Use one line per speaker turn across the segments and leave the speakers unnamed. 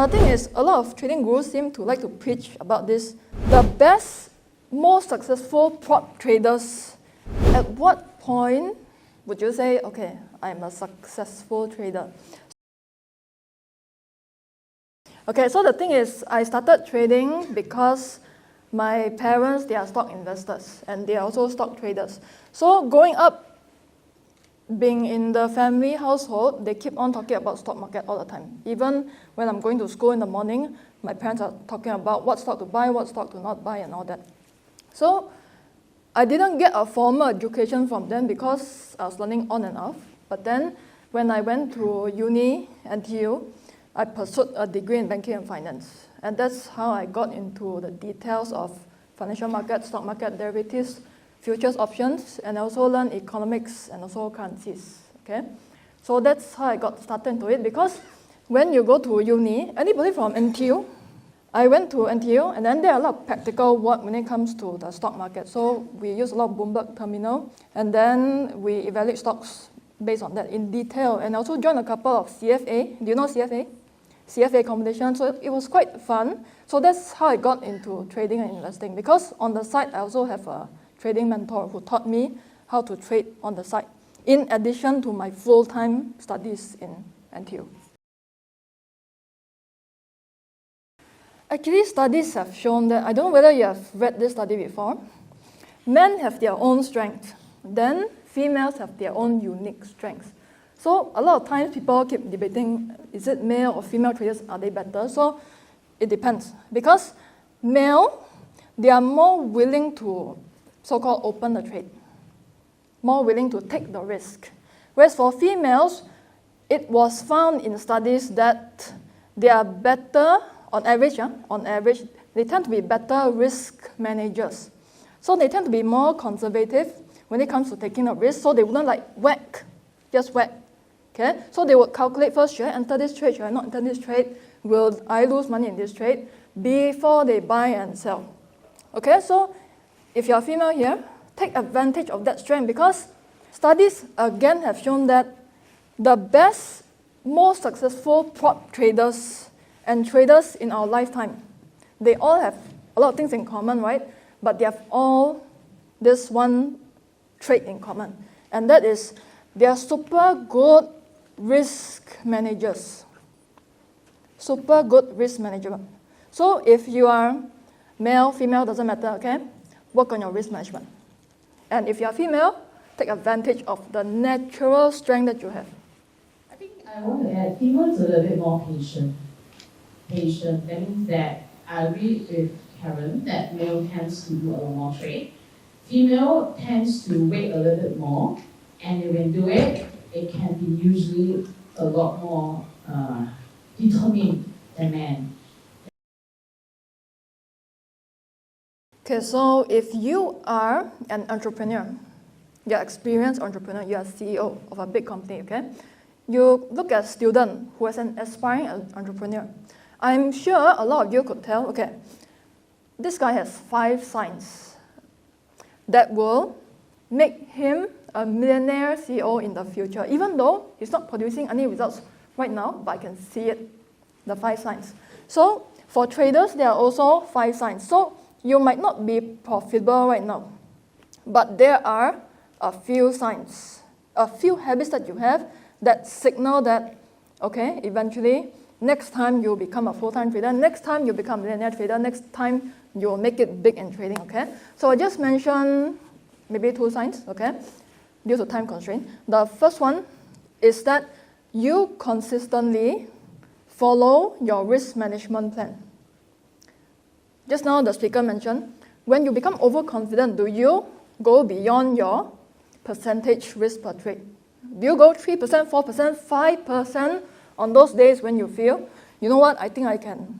The thing is, a lot of trading gurus seem to like to preach about this. The best, most successful prop traders, at what point would you say, okay, I'm a successful trader? Okay, so the thing is, I started trading because my parents, they are stock investors and they are also stock traders. So growing up, being in the family household, they keep on talking about stock market all the time. Even when I'm going to school in the morning, my parents are talking about what stock to buy, what stock to not buy, and all that. So I didn't get a formal education from them because I was learning on and off. But then when I went to uni, NTU, I pursued a degree in banking and finance. And that's how I got into the details of financial market, stock market, derivatives, futures options, and I also learned economics and also currencies, okay? So that's how I got started into it, because when you go to uni, anybody from NTU, I went to NTU, and then there are a lot of practical work when it comes to the stock market. So we use a lot of Bloomberg terminal, and then we evaluate stocks based on that in detail, and also joined a couple of CFA. Do you know CFA? CFA competition, so it was quite fun. So that's how I got into trading and investing, because on the side, I also have a trading mentor who taught me how to trade on the side, in addition to my full-time studies in NTU. Actually, studies have shown that, I don't know whether you have read this study before, men have their own strengths, then females have their own unique strengths. So a lot of times people keep debating, is it male or female traders, are they better? So it depends, because male, they are more willing to so-called open the trade, more willing to take the risk. Whereas for females, it was found in studies that they are better, on average, they tend to be better risk managers. So they tend to be more conservative when it comes to taking a risk, so they wouldn't like just whack, okay? So they would calculate first, should I enter this trade, should I not enter this trade, will I lose money in this trade, before they buy and sell, okay? So if you're a female here, take advantage of that strength, because studies again have shown that the best, most successful prop traders and traders in our lifetime, they all have a lot of things in common, right? But they have all this one trait in common, and that is they are super good risk managers. Super good risk management. So if you are male, female, doesn't matter, okay? Work on your risk management. And if you're female, take advantage of the natural strength that you have.
I think I want to add, females are a little bit more patient. Patient, that means that I agree with Karen that male tends to do a lot more trade. Female tends to wait a little bit more, and when do it, it can be usually a lot more determined than men.
Okay, so if you are an entrepreneur, you're an experienced entrepreneur, you're a CEO of a big company, okay? You look at a student who is an aspiring entrepreneur. I'm sure a lot of you could tell, okay, this guy has 5 signs that will make him a millionaire CEO in the future, even though he's not producing any results right now, but I can see it, the 5 signs. So for traders, there are also 5 signs. So you might not be profitable right now, but there are a few signs, a few habits that you have that signal that, okay, eventually, next time you'll become a full-time trader, next time you'll become a millionaire trader, next time you'll make it big in trading, okay? So I just mentioned maybe 2 signs, okay, due to time constraint. The first one is that you consistently follow your risk management plan. Just now the speaker mentioned, when you become overconfident, do you go beyond your percentage risk per trade? Do you go 3%, 4%, 5% on those days when you feel, you know what, I think I can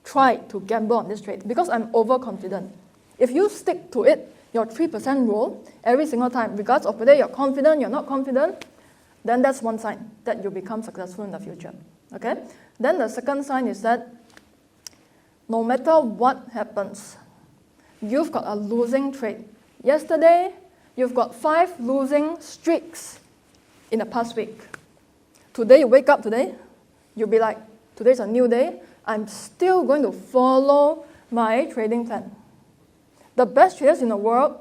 try to gamble on this trade because I'm overconfident. If you stick to it, your 3% rule, every single time, regardless of whether you're confident, you're not confident, then that's one sign that you become successful in the future, okay? Then the second sign is that no matter what happens, you've got a losing trade. Yesterday, you've got 5 losing streaks in the past week. Today, you wake up today, you'll be like, today's a new day, I'm still going to follow my trading plan. The best traders in the world,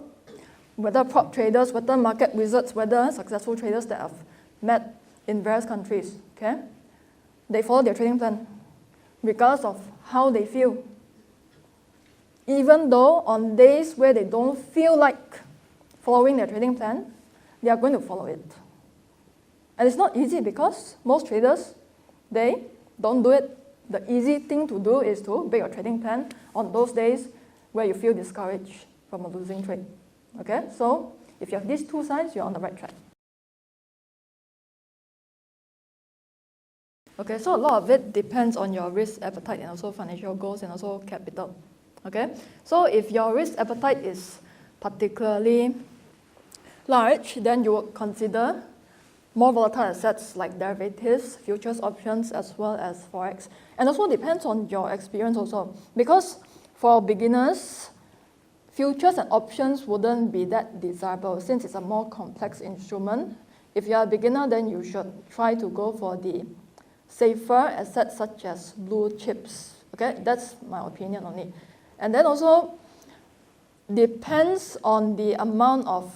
whether prop traders, whether market wizards, whether successful traders that I've met in various countries, okay, they follow their trading plan regardless of how they feel. Even though on days where they don't feel like following their trading plan, they are going to follow it. And it's not easy because most traders, they don't do it. The easy thing to do is to break your trading plan on those days where you feel discouraged from a losing trade. Okay, so if you have these two signs, you're on the right track. Okay, so a lot of it depends on your risk appetite and also financial goals and also capital. Okay, so if your risk appetite is particularly large, then you would consider more volatile assets like derivatives, futures, options, as well as forex. And also depends on your experience also. Because for beginners, futures and options wouldn't be that desirable since it's a more complex instrument. If you're a beginner, then you should try to go for the safer assets such as blue chips. Okay, that's my opinion on it. And then also depends on the amount of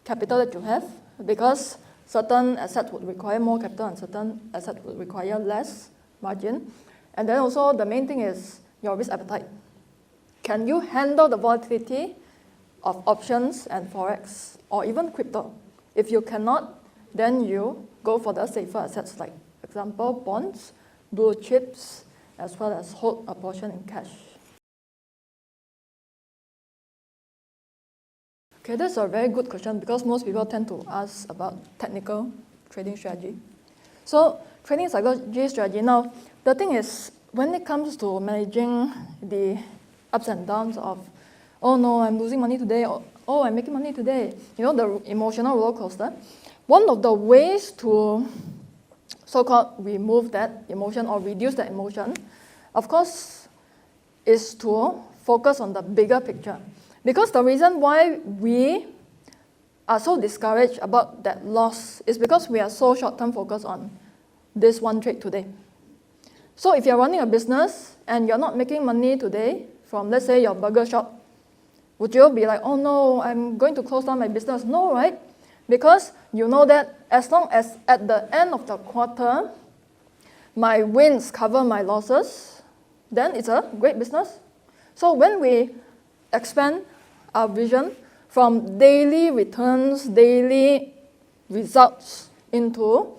capital that you have, because certain assets would require more capital and certain assets would require less margin. And then also the main thing is your risk appetite. Can you handle the volatility of options and forex or even crypto? If you cannot, then you go for the safer assets like, for example, bonds, blue chips, as well as hold a portion in cash. Okay, that's a very good question because most people tend to ask about technical trading strategy. So, trading psychology strategy. Now, the thing is, when it comes to managing the ups and downs of, oh no, I'm losing money today, or oh, I'm making money today, you know, the emotional roller coaster, one of the ways to so-called remove that emotion or reduce that emotion, of course, is to focus on the bigger picture. Because the reason why we are so discouraged about that loss is because we are so short-term focused on this one trade today. So if you're running a business and you're not making money today from, let's say, your burger shop, would you be like, oh no, I'm going to close down my business? No, right? Because you know that as long as at the end of the quarter, my wins cover my losses, then it's a great business. So when we expand our vision from daily returns, daily results into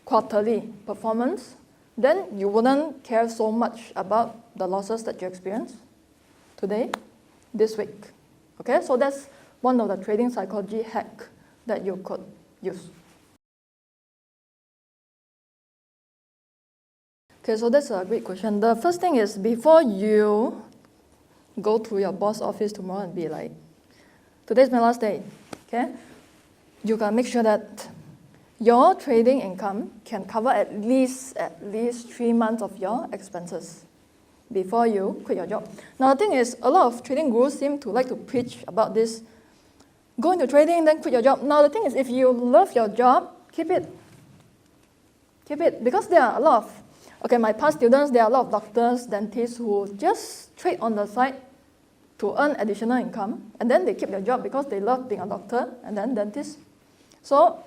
quarterly performance, then you wouldn't care so much about the losses that you experience today, this week. Okay, so that's one of the trading psychology hack that you could use. Okay, so that's a great question. The first thing is, before you go to your boss office tomorrow and be like, today's my last day, okay? You can make sure that your trading income can cover at least 3 months of your expenses before you quit your job. Now the thing is, a lot of trading gurus seem to like to preach about this. Go into trading, then quit your job. Now the thing is, if you love your job, keep it. Keep it, because there are a lot of, okay, my past students, there are a lot of doctors, dentists who just trade on the side to earn additional income, and then they keep their job because they love being a doctor and then dentist. So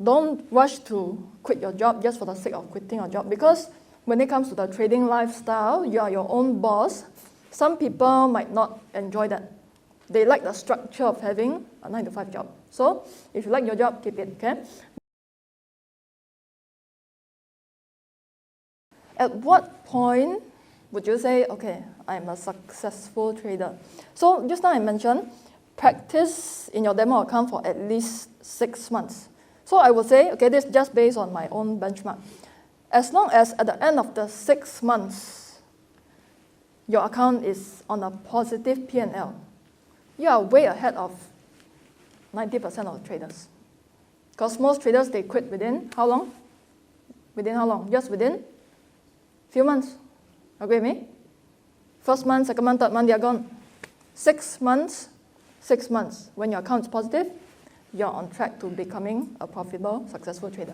don't rush to quit your job just for the sake of quitting your job, because when it comes to the trading lifestyle, you are your own boss. Some people might not enjoy that. They like the structure of having a 9-to-5 job. So if you like your job, keep it, okay? At what point would you say, okay, I'm a successful trader? So just now I mentioned, practice in your demo account for at least 6 months. So I would say, okay, this is just based on my own benchmark. As long as at the end of the 6 months, your account is on a positive P&L, you are way ahead of 90% of traders. Because most traders, they quit within how long? Within how long? Just within few months. Agree with me? First month, second month, third month, they are gone. 6 months, 6 months. When your account is positive, you're on track to becoming a profitable, successful trader.